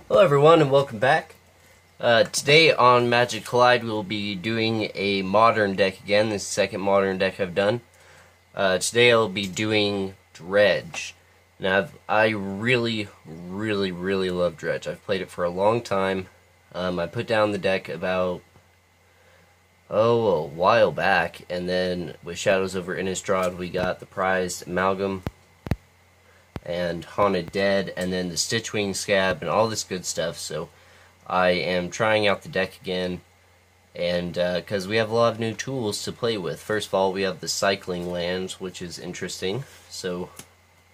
Hello everyone and welcome back. Today on Magic Collide we'll be doing a modern deck again. This is the second modern deck I've done. Today I'll be doing Dredge. Now I really love Dredge. I've played it for a long time. I put down the deck about a while back, and then with Shadows over Innistrad we got the prized Amalgam and Haunted Dead, and then the Stitchwing Scab, and all this good stuff. So I am trying out the deck again, and because we have a lot of new tools to play with. First of all, we have the Cycling Lands, which is interesting. So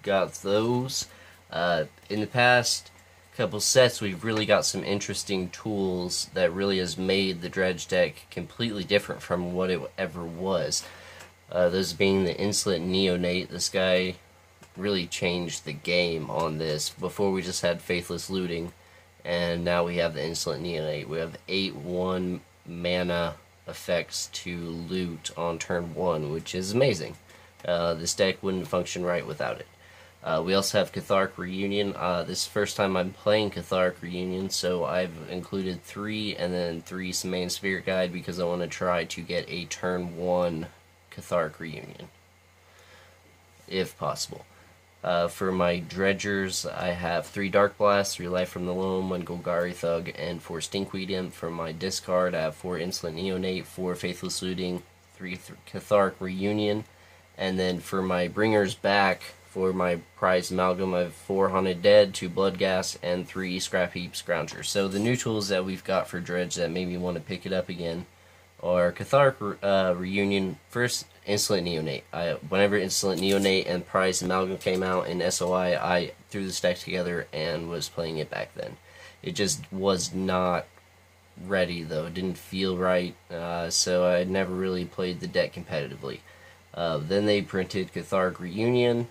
got those. In the past couple sets, we've really got some interesting tools that really has made the Dredge deck completely different from what it ever was. Those being the Insolent Neonate. This guy really changed the game on this. Before we just had Faithless Looting, and now we have the Insolent Neonate. We have 8/1 mana effects to loot on turn 1, which is amazing. This deck wouldn't function right without it. We also have Catharic Reunion. This is the first time I'm playing Catharic Reunion, so I've included 3 and then 3 main Spirit Guide because I want to try to get a turn 1 Catharic Reunion, if possible. For my Dredgers, I have 3 Dark Blasts, 3 Life from the Loam, 1 Golgari Thug, and 4 Stinkweed Imp. For my discard, I have 4 Insolent Neonate, 4 Faithless Looting, 3 Catharic Reunion, and then for my Bringers Back, for my prized Amalgam, I have 4 Haunted Dead, 2 Bloodghast, and 3 Scrap Heap Scroungers. So the new tools that we've got for Dredge that made me want to pick it up again are Catharic Reunion. First, Insolent Neonate. Whenever Insolent Neonate and prized Amalgam came out in SOI, I threw this deck together and was playing it back then. It just was not ready, though. It didn't feel right, so I never really played the deck competitively. Then they printed Catharic Reunion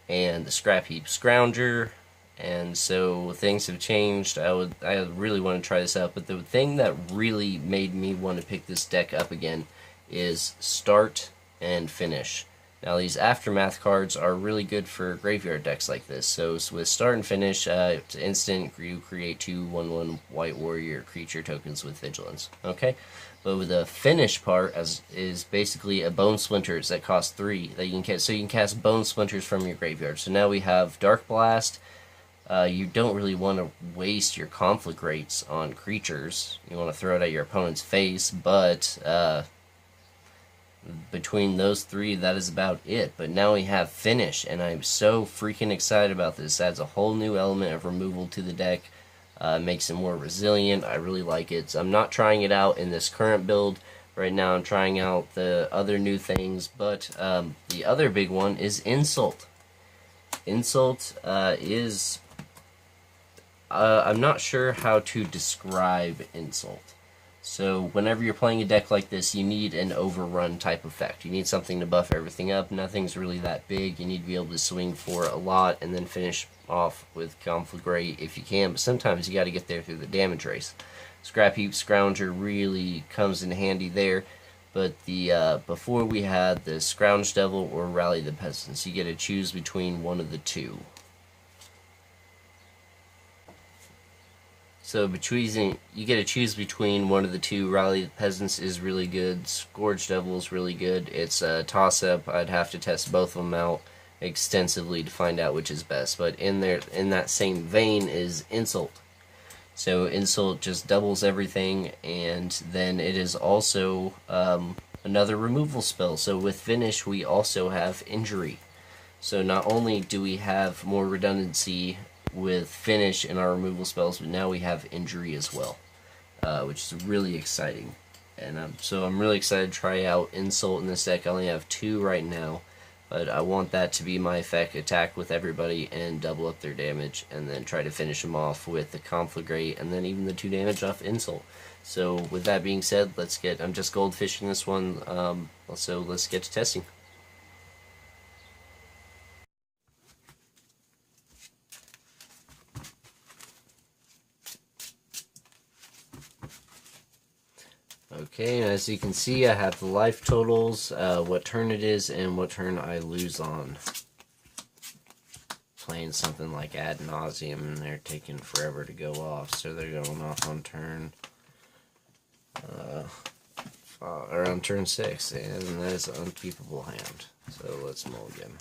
and the Scrap Heap Scrounger, and so things have changed. I really want to try this out, but the thing that really made me want to pick this deck up again is Start and Finish. Now these Aftermath cards are really good for graveyard decks like this. So with Start and Finish, it's instant. You create 2 1/1 White Warrior creature tokens with Vigilance. Okay, but with the Finish part is basically a Bone Splinters that cost 3 that you can cast. So you can cast Bone Splinters from your graveyard. So now we have Dark Blast. You don't really want to waste your conflict rates on creatures. You want to throw it at your opponent's face, but between those 3, that is about it. But now we have Finish, and I'm so freaking excited about this. It adds a whole new element of removal to the deck. Makes it more resilient. I really like it. So I'm not trying it out in this current build. Right now I'm trying out the other new things, but the other big one is Insult. Insult is... I'm not sure how to describe Insult. So whenever you're playing a deck like this, you need an overrun type effect. You need something to buff everything up. Nothing's really that big. You need to be able to swing for a lot and then finish off with Conflagrate if you can, but sometimes you got to get there through the damage race. Scrap Heap Scrounger really comes in handy there, but the before we had the Scrounge Devil or Rally the Peasants. You get to choose between one of the 2. So you get to choose between one of the 2. Rally the Peasants is really good. Scourge Devil is really good. It's a toss-up. I'd have to test both of them out extensively to find out which is best. But in that same vein is Insult. So Insult just doubles everything, and then it is also another removal spell. So with Finish, we also have Injury. So not only do we have more redundancy with Finish in our removal spells, but now we have Injury as well, which is really exciting. And so I'm really excited to try out Insult in this deck. I only have 2 right now, but I want that to be my effect: attack with everybody and double up their damage, and then try to finish them off with the Conflagrate, and then even the 2 damage off Insult. So with that being said, I'm just goldfishing this one, so let's get to testing. Okay, and as you can see, I have the life totals, what turn it is, and what turn I lose on. playing something like Ad Nauseam and they're taking forever to go off, so they're going off on turn or on turn 6, and that is an unkeepable hand. So let's mulligan.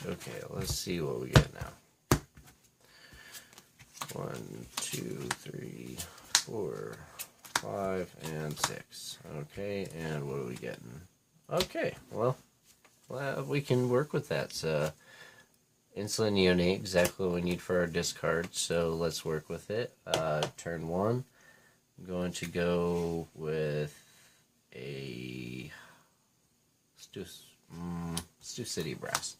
Okay, let's see what we get now. 1, 2, 3, 4, 5, and 6. Okay, and what are we getting? Okay, well we can work with that. So, Insolent Neonate, exactly what we need for our discard, so let's work with it. Turn 1, I'm going to go with a Stu City Brass.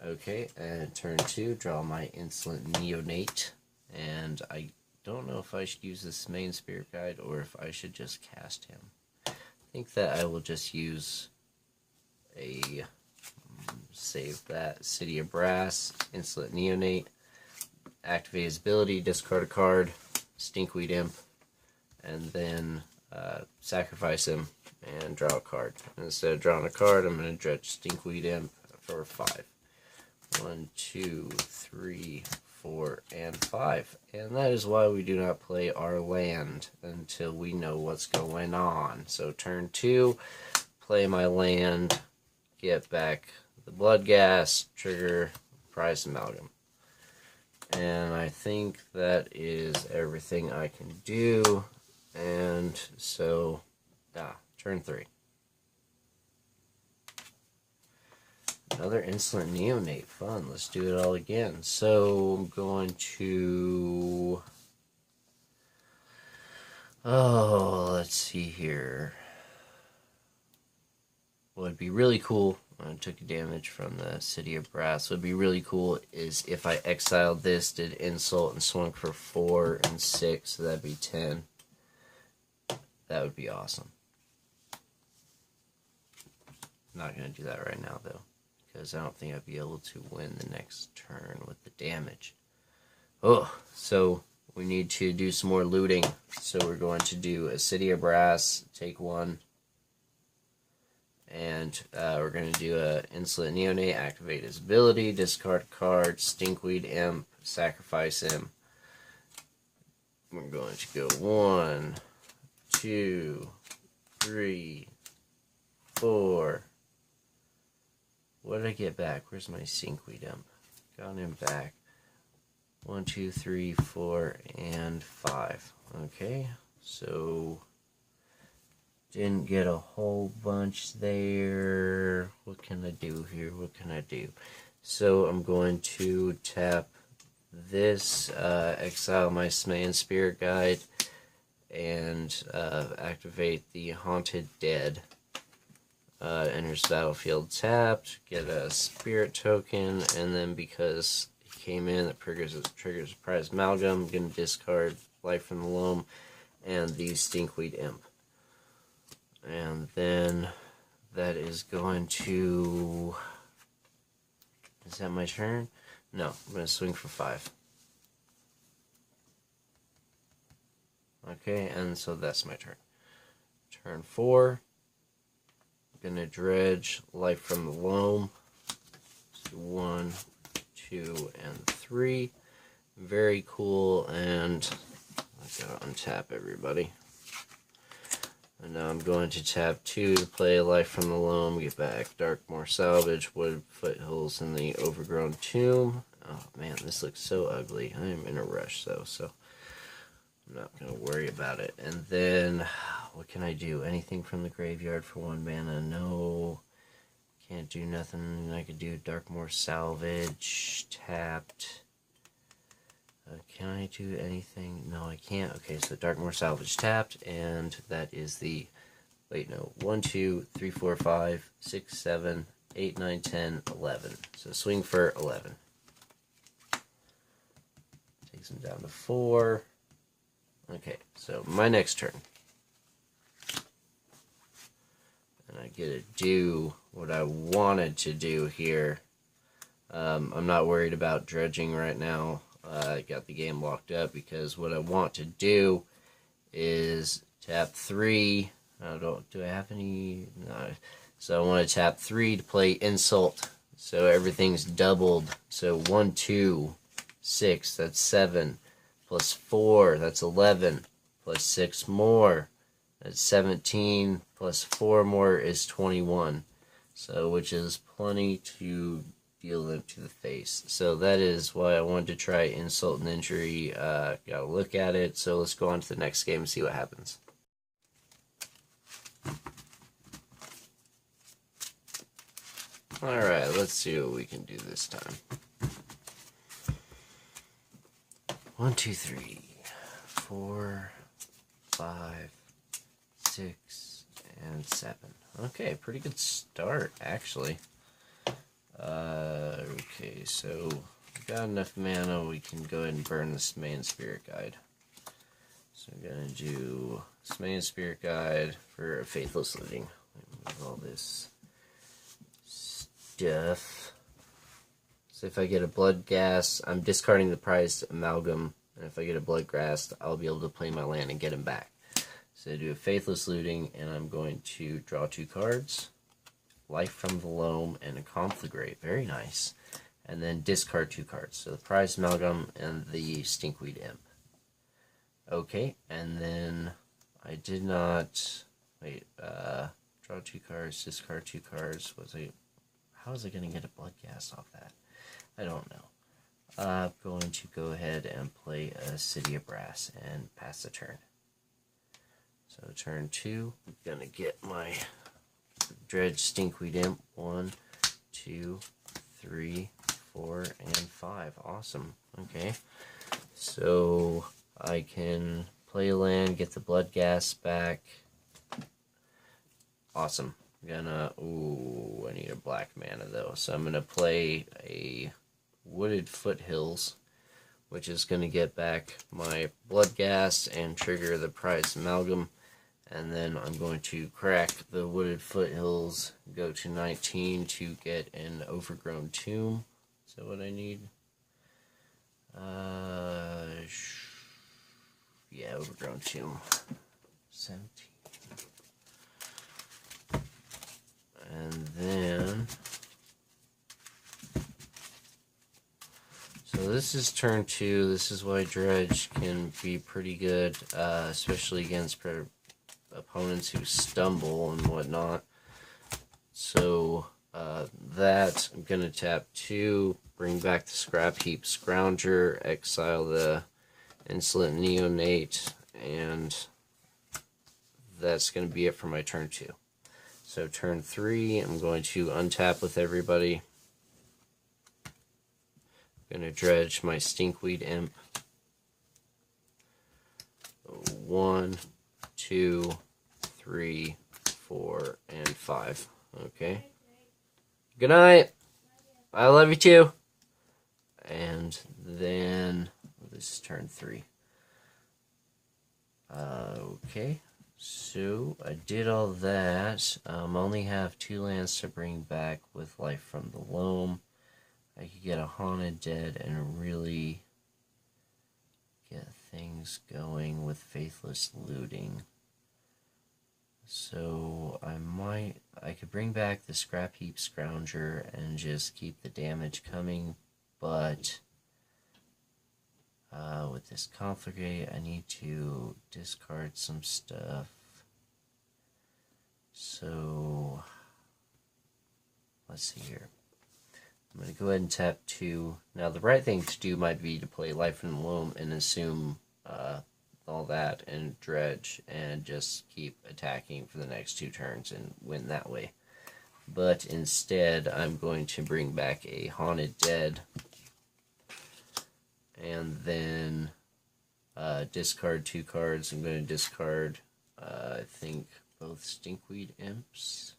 Okay, and turn 2, draw my Insolent Neonate, and I don't know if I should use this main Spirit Guide or if I should just cast him. I think that I will just use a, save that, City of Brass, Insolent Neonate, activate his ability, discard a card, Stinkweed Imp, and then sacrifice him and draw a card. And instead of drawing a card, I'm going to dredge Stinkweed Imp for 5. 1, 2, 3, 4, and 5. And that is why we do not play our land until we know what's going on. So turn 2, play my land, get back the Blood Gas, trigger Prize Amalgam. And I think that is everything I can do. And so, turn 3. Another Insolent Neonate. Fun. Let's do it all again. So, I'm going to... let's see here. What would be really cool, I took damage from the City of Brass, what would be really cool is if I exiled this, did Insult, and swung for 4 and 6, so that'd be 10. That would be awesome. I'm not going to do that right now, though, because I don't think I'd be able to win the next turn with the damage. Oh, so we need to do some more looting. So we're going to do a City of Brass, take 1. And we're going to do a Insolent Neonate, activate his ability, discard a card, Stinkweed Imp, sacrifice him. We're going to go 1, 2, 3, 4. What did I get back? Where's my Stinkweed Imp? Got him back. 1, 2, 3, 4, and 5. Okay, so didn't get a whole bunch there. What can I do here? What can I do? So I'm going to tap this, exile my Smayan Spirit Guide, and activate the Haunted Dead. Enters battlefield tapped, get a Spirit token, and then because he came in, it triggers Prize Amalgam. I'm going to discard Life from the Loam and the Stinkweed Imp. And then that is going to... Is that my turn? No, I'm going to swing for 5. Okay, and so that's my turn. Turn 4. I'm going to dredge Life from the Loam. 1, 2, and 3. Very cool, and I've got to untap everybody. And now I'm going to tap 2 to play Life from the Loam, get back Darkmoor Salvage, Wood Foothills in the Overgrown Tomb. Oh man, this looks so ugly. I am in a rush though, so I'm not going to worry about it. And then, what can I do? Anything from the graveyard for 1 mana? No. Can't do nothing. I could do Darkmoor Salvage, tapped. Can I do anything? No, I can't. Okay, so Darkmoor Salvage tapped, and that is the... Wait, no. 1, 2, 3, 4, 5, 6, 7, 8, 9, 10, 11. So swing for 11. Takes him down to 4. Okay, so my next turn. And I get to do what I wanted to do here. I'm not worried about dredging right now. I got the game locked up because what I want to do is tap 3. Do I have any? No. So I want to tap 3 to play insult. So everything's doubled. So 1, 2, 6, that's 7. Plus 4, that's 11. Plus 6 more, that's 17. Plus 4 more is 21. So, which is plenty to deal them to the face. So that is why I wanted to try insult and injury. Gotta look at it. So let's go on to the next game and see what happens. Alright, let's see what we can do this time. 1, 2, 3, 4, 5, 6, and 7. Okay, pretty good start, actually. Okay, so we got enough mana, we can go ahead and burn this main spirit guide. So I'm gonna do this main spirit guide for a faithless looting. Move all this stuff. So if I get a blood gas, I'm discarding the prized amalgam, and if I get a blood gas, I'll be able to play my land and get him back. So I do a faithless looting, and I'm going to draw 2 cards. Life from the Loam and a Conflagrate. Very nice. And then discard 2 cards. So the prized amalgam and the stinkweed imp. Okay, and then I did not wait, draw 2 cards, discard 2 cards. How was I gonna get a blood gas off that? I don't know. I'm going to go ahead and play a City of Brass and pass the turn. So turn 2, I'm gonna get my Dredge Stinkweed Imp. 1, 2, 3, 4, and 5. Awesome. Okay. So I can play a land, get the blood gas back. Awesome. I'm gonna I need a black mana though. So I'm gonna play a Wooded Foothills, which is gonna get back my blood gas and trigger the prized amalgam. And then I'm going to crack the Wooded Foothills, go to 19 to get an Overgrown Tomb. Is that what I need? Yeah, Overgrown Tomb. 17. And then... So this is turn 2. This is why Dredge can be pretty good, especially against opponents who stumble and whatnot. So that I'm gonna tap 2, bring back the Scrap Heap Scrounger, exile the Insolent Neonate, and that's gonna be it for my turn 2. So turn 3, I'm going to untap with everybody. I'm gonna dredge my Stinkweed Imp. 1, 2, 3, 4, and 5. Okay. Good night. I love you too. And then this is turn 3. Okay. So I did all that. Only have 2 lands to bring back with Life from the Loam. I could get a Haunted Dead and really get things going with Faithless Looting. So I could bring back the Scrap Heap Scrounger and just keep the damage coming, but with this Conflagrate, I need to discard some stuff. So let's see here. I'm going to go ahead and tap 2. Now the right thing to do might be to play Life from the Loam and assume all that and dredge and just keep attacking for the next 2 turns and win that way. But instead, I'm going to bring back a Haunted Dead and then discard 2 cards. I'm going to discard, I think, both Stinkweed Imps.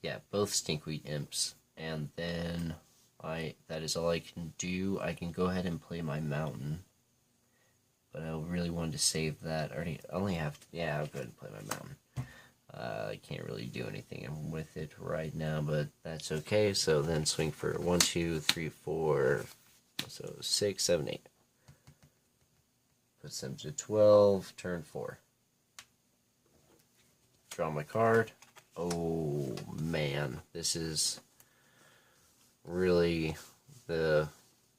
Yeah, both Stinkweed Imps. And then that is all I can do. I can go ahead and play my Mountain. But I really wanted to save that. I'll go ahead and play my Mountain. I can't really do anything with it right now, but that's okay. So then swing for 1, 2, 3, 4, So 6, 7, 8. Puts them to 12, turn 4. Draw my card. Oh man, this is really the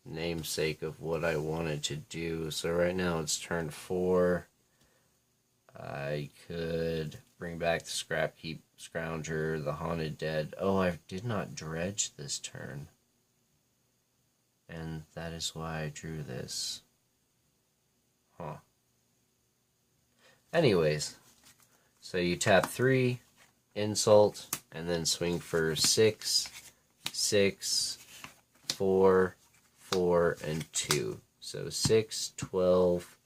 namesake of what I wanted to do. So right now it's turn 4. I could bring back the Scrapheap Scrounger, the Haunted Dead. Oh, I did not dredge this turn. And that is why I drew this. Huh. Anyways, so you tap 3, insult, and then swing for 6, 6, 4, 4, and 2. So 6, 12,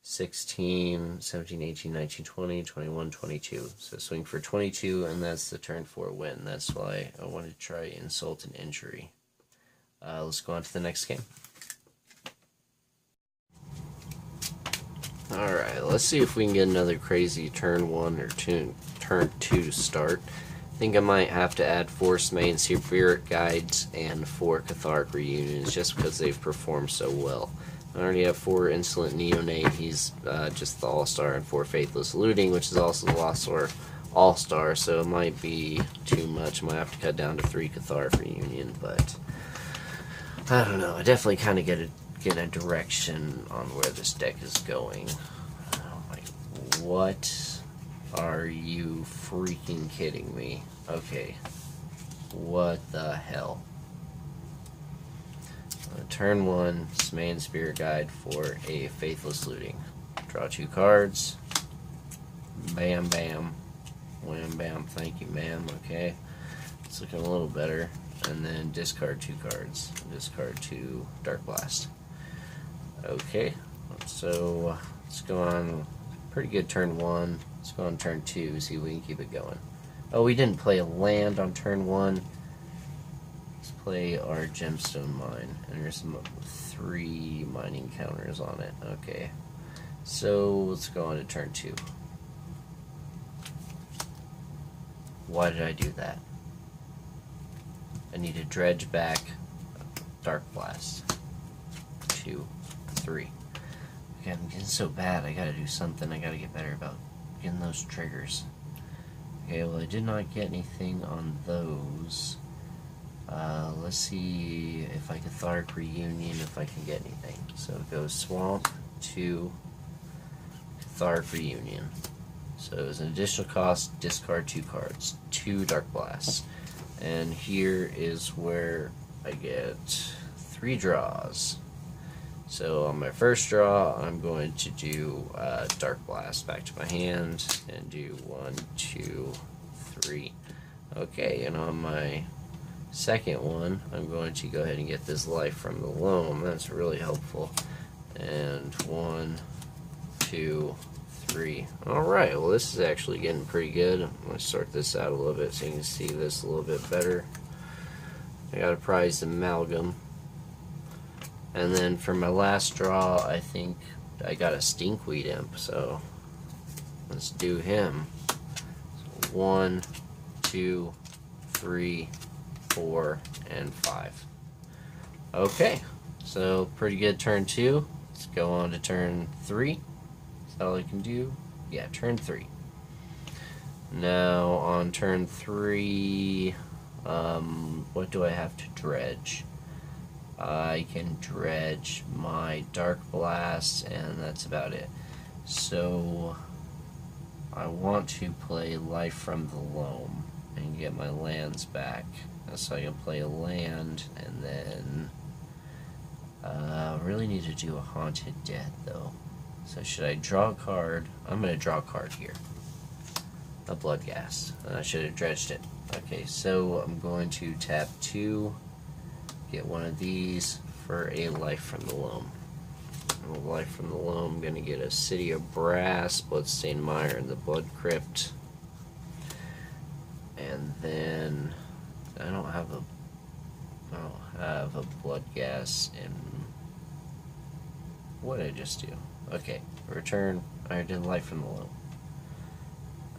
16, 17, 18, 19, 20, 21, 22. So swing for 22, and that's the turn 4 win. That's why I wanted to try insult and injury. Let's go on to the next game. Alright, let's see if we can get another crazy turn 1 or turn 2 to start. I think I might have to add 4 Main Spirit Guides and 4 Catharic Reunions just because they've performed so well. I already have 4 Insolent Neonate, he's just the All-Star, and 4 Faithless Looting, which is also the Lost All-Star, so it might be too much. I might have to cut down to 3 Catharic Reunion, but I don't know. I definitely kind of get a direction on where this deck is going. Oh my, what are you freaking kidding me? Okay, what the hell? Turn 1, Main Spirit Guide for a Faithless Looting. Draw 2 cards. Bam, bam. Wham, bam. Thank you, ma'am. Okay. It's looking a little better. And then discard 2 cards. Discard 2 Dark Blast. Okay. So let's go on. Pretty good turn 1. Let's go on turn 2. See if we can keep it going. Oh, we didn't play a land on turn 1. Play our gemstone mine, and there's some 3 mining counters on it. Okay, so let's go on to turn 2. Why did I do that? I need to dredge back Dark Blast. 2, 3. Okay, I'm getting so bad. I gotta do something. I gotta get better about getting those triggers. Okay, well I did not get anything on those. Let's see if I can Catharic Reunion, if I can get anything. So it goes Swamp, 2, Catharic Reunion. So as an additional cost, discard 2 cards, 2 Dark Blasts. And here is where I get 3 draws. So on my first draw, I'm going to do Dark Blast back to my hand and do 1, 2, 3. Okay, and on my second one, I'm going to go ahead and get this Life from the Loam. That's really helpful. And 1, 2, 3. Alright, well this is actually getting pretty good. I'm going to sort this out a little bit so you can see this a little bit better. I got a prized amalgam. And then for my last draw, I think I got a Stinkweed Imp, so let's do him. So 1, 2, 3, 4, and 5. Okay, so pretty good turn 2. Let's go on to turn 3. Is that all I can do? Yeah, turn 3. Now on turn 3, what do I have to dredge? I can dredge my Dark Blast, and that's about it. So I want to play Life from the Loam and get my lands back. So I can play a land, and then really need to do a Haunted Dead though. So should I draw a card? I'm going to draw a card here. A Bloodghast. I should have dredged it. Okay, so I'm going to tap 2, get one of these for a Life from the Loam. A Life from the Loam, I'm going to get a City of Brass, Bloodstained Mire, and the Blood Crypt. And then I don't have a Bloodghast in. What did I just do? Okay, return. I did Life from the Loam.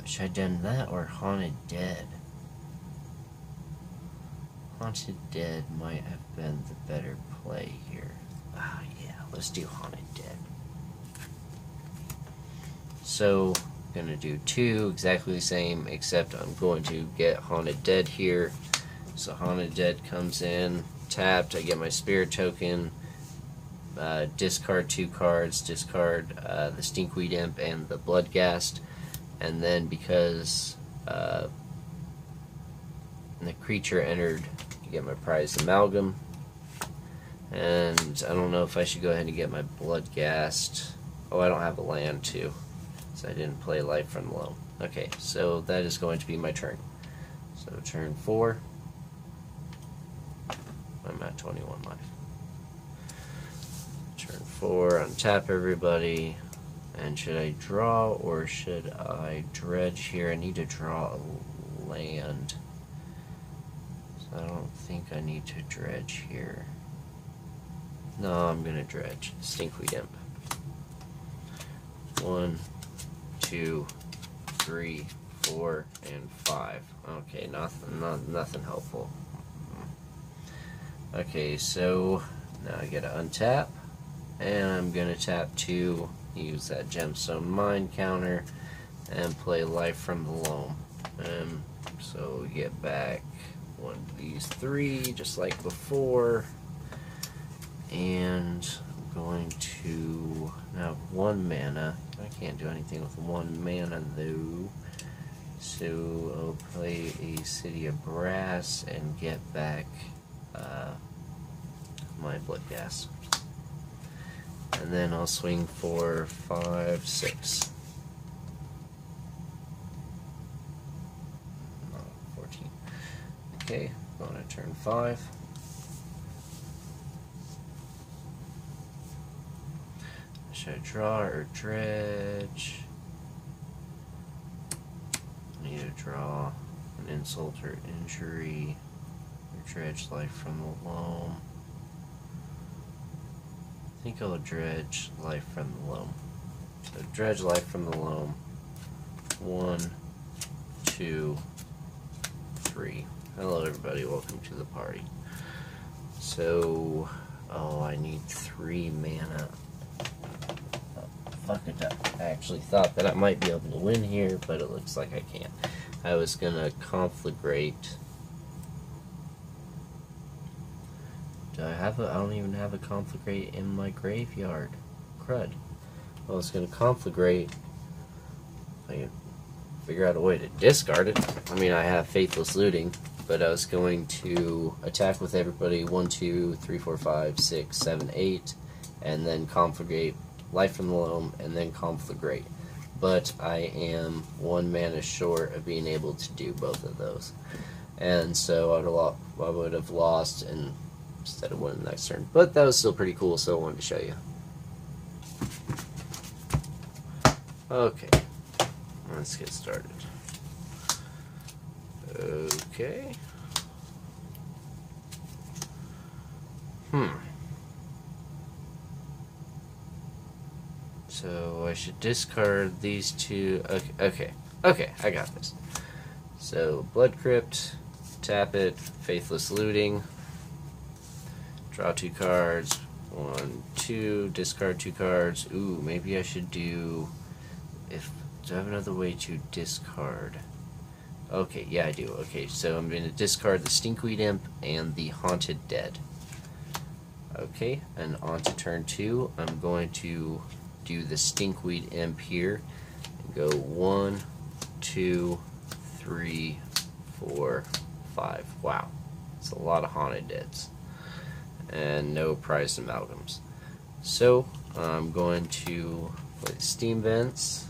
Should I have done that or Haunted Dead? Haunted Dead might have been the better play here. Ah, yeah, let's do Haunted Dead. So, I'm gonna do 2 exactly the same, except I'm going to get Haunted Dead here. So Haunted Dead comes in, tapped, I get my spirit token, discard 2 cards, discard the Stinkweed Imp and the Bloodghast, and then because the creature entered, I get my prized amalgam, and I don't know if I should go ahead and get my Bloodghast. Oh, I don't have a land too, so I didn't play Life from the Loam. Okay, so that is going to be my turn. So turn 4. I'm at 21 life. Turn 4, untap everybody. And should I draw or should I dredge here? I need to draw a land. So I don't think I need to dredge here. No, I'm gonna dredge. Stinkweed Imp. 1, 2, 3, 4, and 5. Okay, nothing helpful. Okay, so now I get to untap, and I'm gonna tap 2, use that Gemstone Mine counter, and play Life from the Loam. So we get back one of these 3, just like before, and I'm going to now 1 mana. I can't do anything with 1 mana though. So I'll play a City of Brass and get back my Bloodghast. And then I'll swing for 5, 6. 14. Okay, going to turn 5. Should I draw or dredge? I need to draw an insult or injury, or dredge Life from the Loam. I think I'll dredge Life from the Loam. So dredge Life from the Loam. 1, 2, 3. Hello everybody, welcome to the party. So, oh, I need 3 mana. Fuck it up. I actually thought that I might be able to win here, but it looks like I can't. I was gonna conflagrate. Do I have I don't even have a conflagrate in my graveyard. Crud. Well, I was gonna conflagrate. I can figure out a way to discard it. I mean, I have Faithless Looting, but I was going to attack with everybody 1, 2, 3, 4, 5, 6, 7, 8, and then conflagrate Life from the Loam, and then conflagrate. But I am 1 mana short of being able to do both of those, and so I would have lost and instead of winning the next turn. But that was still pretty cool, so I wanted to show you. Okay, let's get started. Okay. So I should discard these 2. Okay, I got this. So Blood Crypt, tap it, Faithless Looting, draw 2 cards, 1, 2, discard 2 cards. Ooh, maybe I should do. Do I have another way to discard? Okay, yeah, I do. Okay, so I'm going to discard the Stinkweed Imp and the Haunted Dead. Okay, and on to turn 2, I'm going to do the Stinkweed Imp here and go 1, 2, 3, 4, 5. Wow, it's a lot of Haunted Deads and no prized amalgams. So I'm going to play Steam Vents,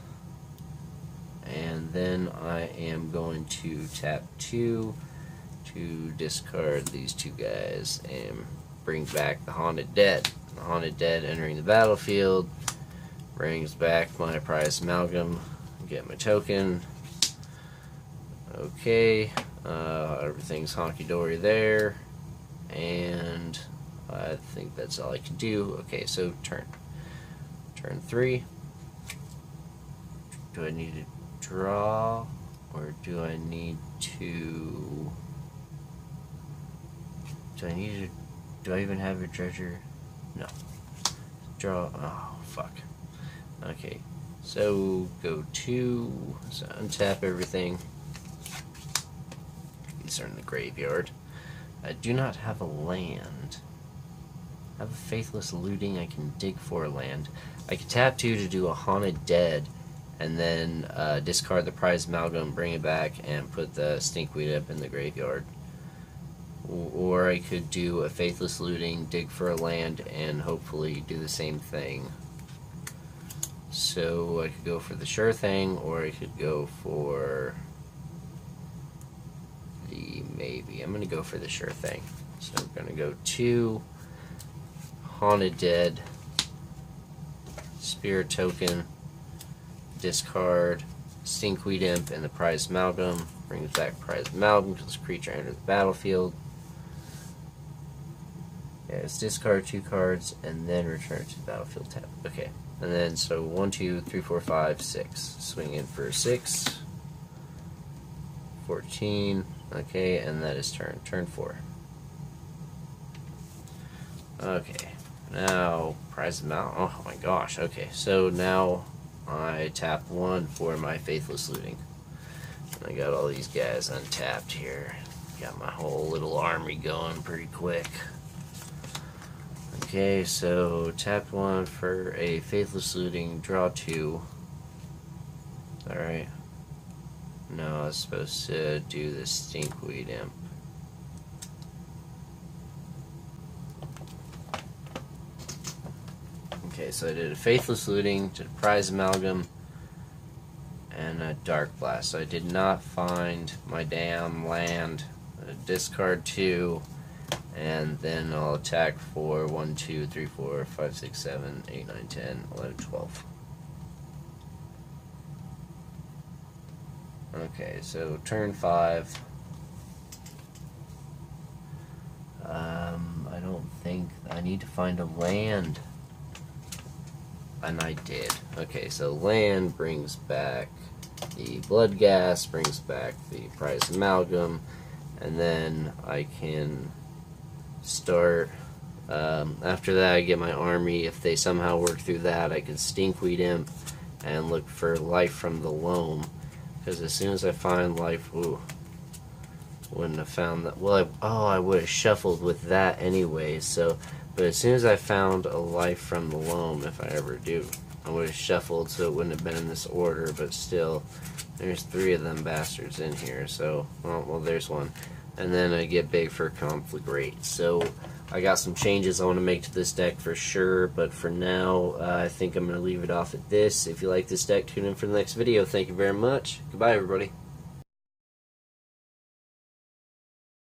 and then I am going to tap 2 to discard these 2 guys and bring back the Haunted Dead. The Haunted Dead entering the battlefield brings back my prized amalgam, get my token. Okay, everything's honky-dory there, and I think that's all I can do. Okay, so turn 3. Do I need to draw, or do I need to do I even have a dredger? No. Draw, oh, fuck. Okay, so go to, so untap everything. These are in the graveyard. I do not have a land. I have a faithless looting. I can dig for land. I can tap 2 to do a haunted dead, and then discard the prize amalgam, bring it back, and put the stinkweed up in the graveyard. Or I could do a faithless looting, dig for a land, and hopefully do the same thing. So I could go for the sure thing, or I could go for the maybe. I'm going to go for the sure thing. So I'm going to go 2 haunted dead, spirit token, discard stinkweed imp, and the prize amalgam. Brings back prize amalgam because this creature enters the battlefield. Yeah, it's discard 2 cards and then return to the battlefield tab. Okay, and then so 1, 2, 3, 4, 5, 6. Swing in for 6. 14. Okay, and that is turn 4. Okay, now prize amalgam. Oh my gosh. Okay, so now I tap 1 for my faithless looting. And I got all these guys untapped here. Got my whole little army going pretty quick. Okay, so tap 1 for a faithless looting, draw 2. Alright. No, I was supposed to do the stinkweed imp. Okay, so I did a faithless looting, did a prize amalgam, and a dark blast. So I did not find my damn land. Discard 2. And then I'll attack for 1, 2, 3, 4, 5, 6, 7, 8, 9, 10, 11, 12. Okay, so turn 5. I don't think I need to find a land. And I did. Okay, so land brings back the blood gas, brings back the prize amalgam, and then I can start. After that, I get my army. If they somehow work through that, I can stinkweed imp and look for life from the loam. Because as soon as I find life, ooh, wouldn't have found that. Well, I would have shuffled with that anyway. So, but as soon as I found a life from the loam, if I ever do, I would have shuffled, so it wouldn't have been in this order. But still, there's 3 of them bastards in here. So, well, there's one. And then I get big for conflagrate. So I got some changes I want to make to this deck for sure, but for now I think I'm going to leave it off at this. If you like this deck, tune in for the next video. Thank you very much. Goodbye, everybody.